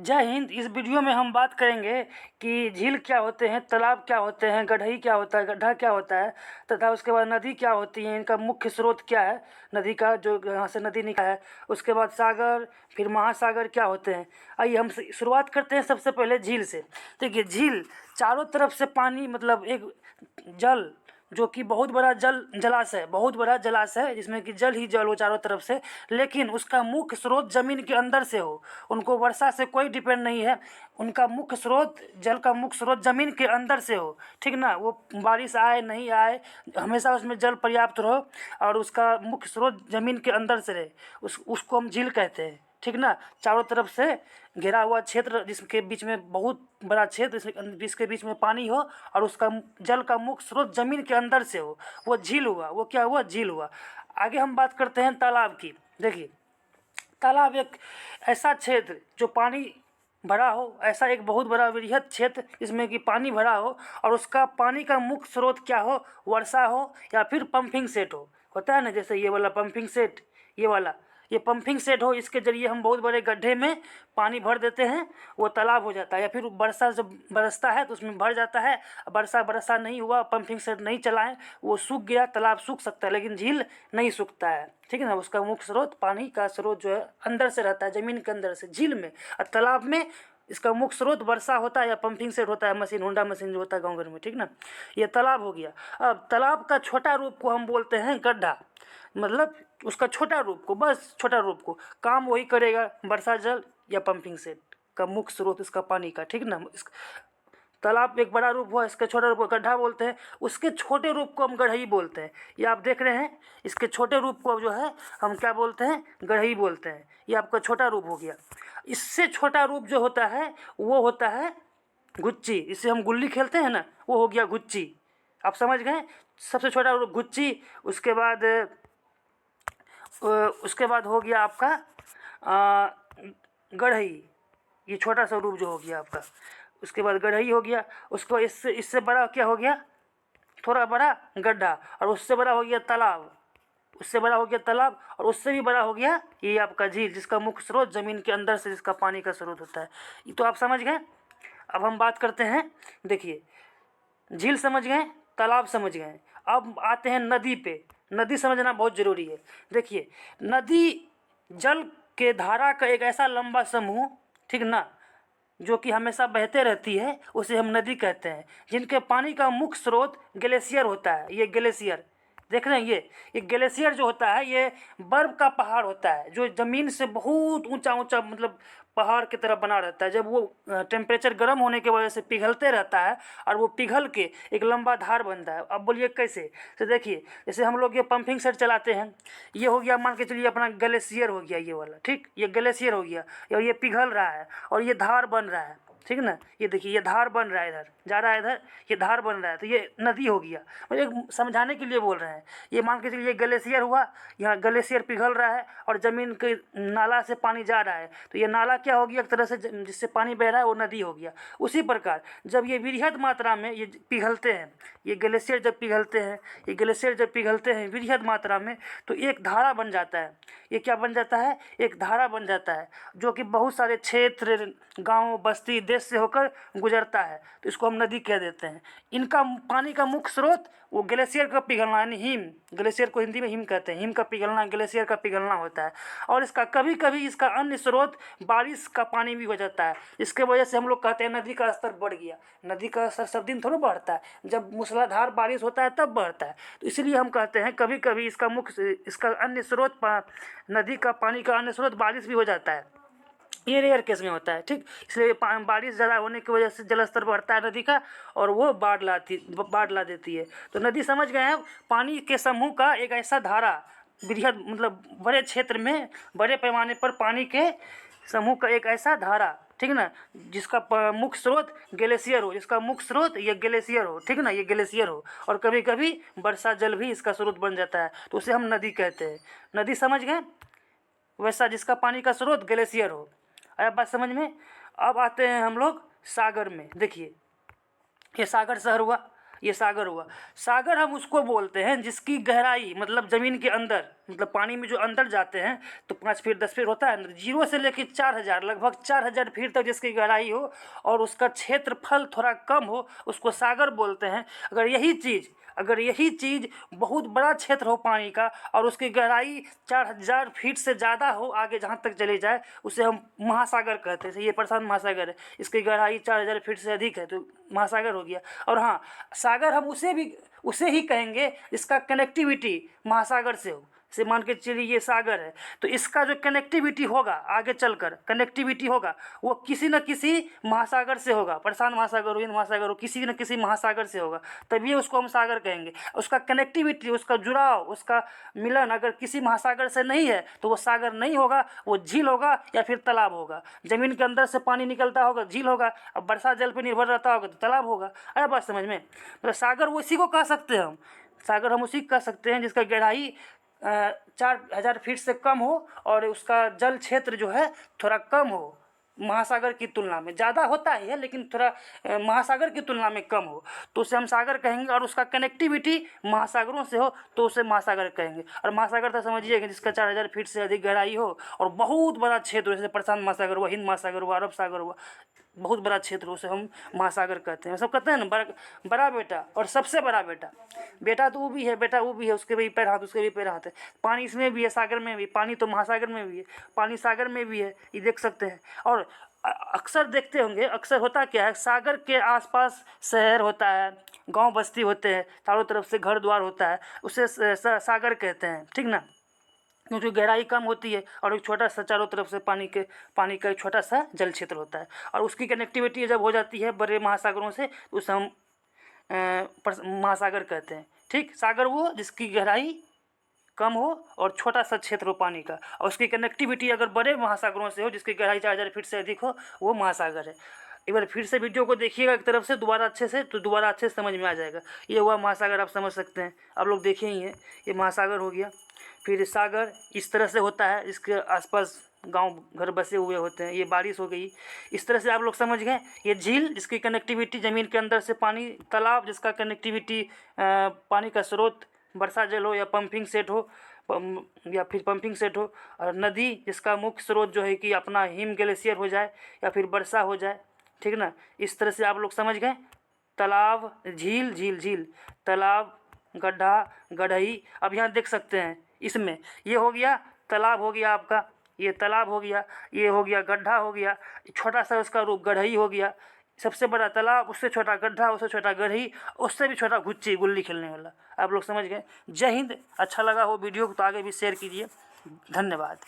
जय हिंद। इस वीडियो में हम बात करेंगे कि झील क्या होते हैं, तालाब क्या होते हैं, गढ़ही क्या होता है, गड्ढा क्या होता है तथा उसके बाद नदी क्या होती है, इनका मुख्य स्रोत क्या है, नदी का जो यहाँ से नदी निकला है, उसके बाद सागर, फिर महासागर क्या होते हैं। आइए हम शुरुआत करते हैं सबसे पहले झील से। देखिए, झील चारों तरफ से पानी, मतलब एक जल जो कि बहुत बड़ा जलाशय, बहुत बड़ा जलाशय जिसमें कि जल ही जल हो चारों तरफ से, लेकिन उसका मुख्य स्रोत ज़मीन के अंदर से हो। उनको वर्षा से कोई डिपेंड नहीं है, उनका मुख्य स्रोत, जल का मुख्य स्रोत ज़मीन के अंदर से हो, ठीक ना। वो बारिश आए नहीं आए, हमेशा उसमें जल पर्याप्त रहो और उसका मुख्य स्रोत ज़मीन के अंदर से रहे, उसको हम झील कहते हैं, ठीक ना। चारों तरफ से घिरा हुआ क्षेत्र, जिसके बीच में बहुत बड़ा क्षेत्र, जिसके बीच में पानी हो और उसका जल का मुख्य स्रोत ज़मीन के अंदर से हो, वो झील हुआ। वो क्या हुआ? झील हुआ। आगे हम बात करते हैं तालाब की। देखिए, तालाब एक ऐसा क्षेत्र जो पानी भरा हो, ऐसा एक बहुत बड़ा वृहद क्षेत्र जिसमें कि पानी भरा हो और उसका पानी का मुख्य स्रोत क्या हो? वर्षा हो या फिर पंपिंग सेट हो। होता है ना, जैसे ये वाला पंपिंग सेट, ये वाला, ये पंपिंग सेट हो, इसके ज़रिए हम बहुत बड़े गड्ढे में पानी भर देते हैं, वो तालाब हो जाता है। या फिर वर्षा जब बरसता है तो उसमें भर जाता है। वर्षा नहीं हुआ, पंपिंग सेट नहीं चलाएं, वो सूख गया, तालाब सूख सकता है, लेकिन झील नहीं सूखता है, ठीक है ना। उसका मुख्य स्रोत, पानी का स्रोत जो है अंदर से रहता है, ज़मीन के अंदर से। झील में और तालाब में इसका मुख्य स्रोत वर्षा होता है या पंपिंग सेट होता है, मशीन, होंडा मशीन जो होता है गाँव घर में, ठीक ना। ये तालाब हो गया। अब तालाब का छोटा रूप को हम बोलते हैं गड्ढा, मतलब उसका छोटा रूप को, बस छोटा रूप को, काम वही करेगा, वर्षा जल या पंपिंग सेट का मुख्य स्रोत इसका पानी का, ठीक ना। तालाब एक बड़ा रूप हुआ, इसके छोटे रूप को गड्ढा बोलते हैं, उसके छोटे रूप को हम गढ़ही बोलते हैं। ये आप देख रहे हैं, इसके छोटे रूप को जो है हम क्या बोलते हैं? गढ़ही बोलते हैं। ये आपका छोटा रूप हो गया। इससे छोटा रूप जो होता है वो होता है गुच्ची। इससे हम गुल्ली खेलते हैं ना, वो हो गया गुच्ची। आप समझ गए? सबसे छोटा रूप गुच्ची। उसके बाद हो गया आपका गढ़ही, ये छोटा सा रूप जो हो गया आपका। उसके बाद गढ़ही हो गया। उसको इससे बड़ा क्या हो गया? थोड़ा बड़ा गड्ढा। और उससे बड़ा हो गया तालाब, उससे बड़ा हो गया तालाब, और उससे भी बड़ा हो गया ये आपका झील, जिसका मुख्य स्रोत ज़मीन के अंदर से जिसका पानी का स्रोत होता है। ये तो आप समझ गए। अब हम बात करते हैं, देखिए, झील समझ गए, तालाब समझ गए, अब आते हैं नदी पे। नदी समझना बहुत ज़रूरी है। देखिए, नदी जल के धारा का एक ऐसा लंबा समूह, ठीक ना, जो कि हमेशा बहते रहती है, उसे हम नदी कहते हैं। जिनके पानी का मुख्य स्रोत ग्लेशियर होता है। ये ग्लेशियर देख रहे हैं, ये ग्लेशियर जो होता है, ये बर्फ़ का पहाड़ होता है जो ज़मीन से बहुत ऊंचा ऊंचा, मतलब पहाड़ की तरह बना रहता है। जब वो टेम्परेचर गर्म होने की वजह से पिघलते रहता है और वो पिघल के एक लंबा धार बनता है। अब बोलिए कैसे? तो देखिए, जैसे हम लोग ये पंपिंग सेट चलाते हैं, ये हो गया, मान के चलिए अपना ग्लेशियर हो गया, ये वाला, ठीक, ये ग्लेशियर हो गया और ये पिघल रहा है और ये धार बन रहा है, ठीक ना। ये देखिए, ये धार बन रहा है, इधर जा रहा है, इधर ये धार बन रहा है, तो ये नदी हो गया। मुझे समझाने के लिए बोल रहे हैं। ये मान के चलिए ये ग्लेशियर हुआ, यहाँ ग्लेशियर पिघल रहा है और ज़मीन के नाला से पानी जा रहा है, तो ये नाला क्या हो गया? एक तरह से जिससे पानी बह रहा है वो नदी हो गया। उसी प्रकार जब ये वृहद मात्रा में ये पिघलते हैं, ये ग्लेशियर जब पिघलते हैं, ये ग्लेशियर जब पिघलते हैं वृहद मात्रा में, तो एक धारा बन जाता है। ये क्या बन जाता है? एक धारा बन जाता है, जो कि बहुत सारे क्षेत्र, गाँव, बस्ती, देश से होकर गुजरता है, तो इसको हम नदी कह देते हैं। इनका पानी का मुख्य स्रोत वो ग्लेशियर का पिघलना, यानी हिम, ग्लेशियर को हिंदी में हिम कहते हैं, हिम का पिघलना, ग्लेशियर का पिघलना होता है। और इसका कभी कभी इसका अन्य स्रोत बारिश का पानी भी हो जाता है। इसके वजह से हम लोग कहते हैं नदी का स्तर बढ़ गया। नदी का स्तर सब दिन थोड़ा बढ़ता है, जब मूसलाधार बारिश होता है तब बढ़ता है। तो इसलिए हम कहते हैं कभी कभी इसका अन्य स्रोत, नदी का पानी का अन्य स्रोत बारिश भी हो जाता है। ये रेयर केस में होता है, ठीक। इसलिए बारिश ज़्यादा होने की वजह से जलस्तर बढ़ता है नदी का और वो बाढ़ ला देती है। तो नदी समझ गए हैं, पानी के समूह का एक ऐसा धारा, बृहद, मतलब बड़े क्षेत्र में, बड़े पैमाने पर पानी के समूह का एक ऐसा धारा, ठीक ना, जिसका मुख्य स्रोत ग्लेशियर हो, जिसका मुख्य स्रोत ये ग्लेशियर हो, ठीक ना, ये ग्लेशियर हो, और कभी कभी वर्षा जल भी इसका स्रोत बन जाता है, तो उसे हम नदी कहते हैं। नदी समझ गए, वैसा जिसका पानी का स्रोत ग्लेशियर हो। आया बात समझ में? अब आते हैं हम लोग सागर में। देखिए, ये सागर शहर हुआ, ये सागर हुआ। सागर हम उसको बोलते हैं जिसकी गहराई मतलब ज़मीन के अंदर, मतलब पानी में जो अंदर जाते हैं तो 5 फीट 10 फीट होता है अंदर, 0 से लेकर 4000 लगभग 4000 फीट तक जिसकी गहराई हो और उसका क्षेत्रफल थोड़ा कम हो, उसको सागर बोलते हैं। अगर यही चीज़ बहुत बड़ा क्षेत्र हो पानी का और उसकी गहराई 4000 फीट से ज़्यादा हो, आगे जहाँ तक चली जाए, उसे हम महासागर कहते हैं। ये प्रशांत महासागर है, इसकी गहराई 4000 फीट से अधिक है तो महासागर हो गया। और हाँ, सागर हम उसे ही कहेंगे जिसका कनेक्टिविटी महासागर से हो। से मान के चलिए ये सागर है तो इसका जो कनेक्टिविटी होगा आगे चलकर कनेक्टिविटी होगा वो किसी न किसी महासागर से होगा, प्रशांत महासागर हो, हिंद महासागर हो, किसी न किसी महासागर से होगा, तभी उसको हम सागर कहेंगे। उसका कनेक्टिविटी, उसका जुड़ाव, उसका मिलन अगर किसी महासागर से नहीं है तो वो सागर नहीं होगा, वो झील होगा या फिर तालाब होगा। जमीन के अंदर से पानी निकलता होगा झील होगा, अब वर्षा जल पर निर्भर रहता होगा तो तालाब होगा। आया बात समझ में? मतलब सागर वो इसी को कह सकते हैं हम, सागर हम उसी को कह सकते हैं जिसका गहराई 4000 फीट से कम हो और उसका जल क्षेत्र जो है थोड़ा कम हो, महासागर की तुलना में। ज़्यादा होता ही है लेकिन थोड़ा महासागर की तुलना में कम हो तो उसे हम सागर कहेंगे। और उसका कनेक्टिविटी महासागरों से हो तो उसे महासागर कहेंगे। और महासागर तो समझिए कि जिसका 4000 फीट से अधिक गहराई हो और बहुत बड़ा क्षेत्र, जैसे प्रशांत महासागर हुआ, हिंद महासागर हुआ, अरब सागर हुआ, बहुत बड़ा क्षेत्र, उसे हम महासागर कहते हैं। सब कहते हैं ना बड़ा बेटा और सबसे बड़ा बेटा। बेटा तो वो भी है, बेटा वो भी है, उसके भी पैर हाथ, उसके भी पैर हाथ है। पानी इसमें भी है, सागर में भी, पानी तो महासागर में भी है, पानी सागर में भी है, ये देख सकते हैं। और अक्सर देखते होंगे, अक्सर होता क्या है, सागर के आसपास शहर होता है, गांव बस्ती होते हैं, चारों तरफ से घर द्वार होता है, उसे सागर कहते हैं, ठीक ना, क्योंकि गहराई कम होती है और एक छोटा सा चारों तरफ से पानी का एक छोटा सा जल क्षेत्र होता है। और उसकी कनेक्टिविटी जब हो जाती है बड़े महासागरों से तो उसे हम महासागर कहते हैं। ठीक, सागर वो जिसकी गहराई कम हो और छोटा सा क्षेत्र हो पानी का, और उसकी कनेक्टिविटी अगर बड़े महासागरों से हो जिसकी गहराई 4000 फीट से अधिक हो, वो महासागर है। एक बार फिर से वीडियो को देखिएगा एक तरफ से दोबारा अच्छे से, तो दोबारा अच्छे से समझ में आ जाएगा। ये हुआ महासागर, आप समझ सकते हैं, आप लोग देखे ही हैं, ये महासागर हो गया। फिर सागर इस तरह से होता है, इसके आसपास गांव घर बसे हुए होते हैं, ये बारिश हो गई, इस तरह से आप लोग समझ गए। ये झील जिसकी कनेक्टिविटी ज़मीन के अंदर से पानी, तालाब जिसका कनेक्टिविटी पानी का स्रोत वर्षा जल हो या पंपिंग सेट हो या फिर पंपिंग सेट हो, और नदी जिसका मुख्य स्रोत जो है कि अपना हिम ग्लेशियर हो जाए या फिर वर्षा हो जाए, ठीक ना। इस तरह से आप लोग समझ गए। तालाब, झील, झील झील, तालाब, गड्ढा, गढ़ई। अब यहाँ देख सकते हैं इसमें, ये हो गया तालाब, हो गया आपका, ये तालाब हो गया, ये हो गया गड्ढा हो गया, छोटा सा उसका रूप गढ़ई हो गया, सबसे बड़ा तालाब, उससे छोटा गड्ढा, उससे छोटा गढ़ई, उससे भी छोटा गुच्ची, गुल्ली खेलने वाला। आप लोग समझ गए। जय हिंद। अच्छा लगा हो वीडियो तो आगे भी शेयर कीजिए। धन्यवाद।